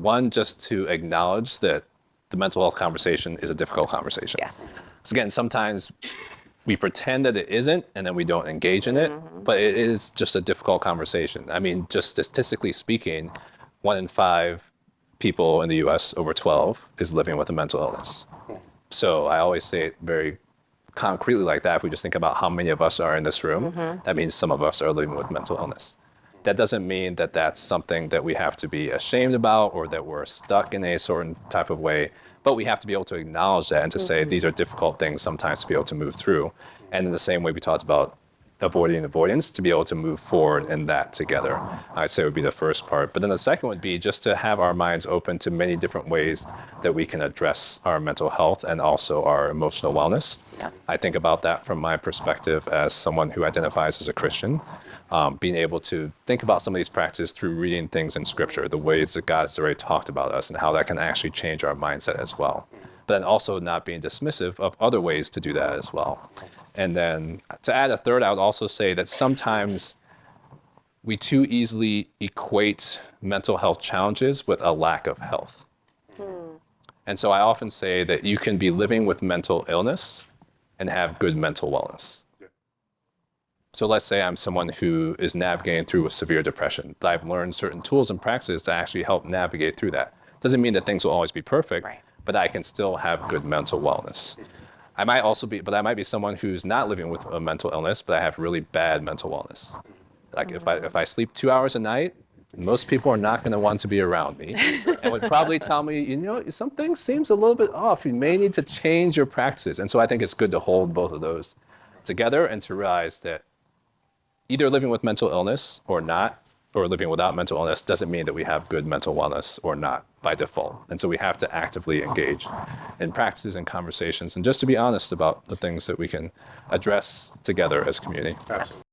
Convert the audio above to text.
one, just to acknowledge that the mental health conversation is a difficult conversation. Yes. So again, sometimes we pretend that it isn't and then we don't engage in it, but it is just a difficult conversation. I mean, just statistically speaking, 1 in 5 people in the US over 12 is living with a mental illness. So I always say it very concretely like that. If we just think about how many of us are in this room, that means some of us are living with mental illness. That doesn't mean that that's something that we have to be ashamed about or that we're stuck in a certain type of way, but we have to be able to acknowledge that and to say these are difficult things sometimes to be able to move through. And in the same way we talked about avoiding avoidance, to be able to move forward in that together, I'd say would be the first part. But then the second would be just to have our minds open to many different ways that we can address our mental health and also our emotional wellness. Yeah. I think about that from my perspective as someone who identifies as a Christian, being able to think about some of these practices through reading things in Scripture, the ways that God has already talked about us and how that can actually change our mindset as well. But then also not being dismissive of other ways to do that as well. And then to add a third, I would also say that sometimes we too easily equate mental health challenges with a lack of health. And so I often say that you can be living with mental illness and have good mental wellness. So let's say I'm someone who is navigating through a severe depression. I've learned certain tools and practices to actually help navigate through that. Doesn't mean that things will always be perfect, but I can still have good mental wellness. I might be someone who's not living with a mental illness, but I have really bad mental wellness. Like if I sleep 2 hours a night, most people are not going to want to be around me and would probably tell me, you know, something seems a little bit off. You may need to change your practices. And so I think it's good to hold both of those together and to realize that either living with mental illness or not, or living without mental illness doesn't mean that we have good mental wellness or not by default. And so we have to actively engage in practices and conversations and just to be honest about the things that we can address together as community. Absolutely.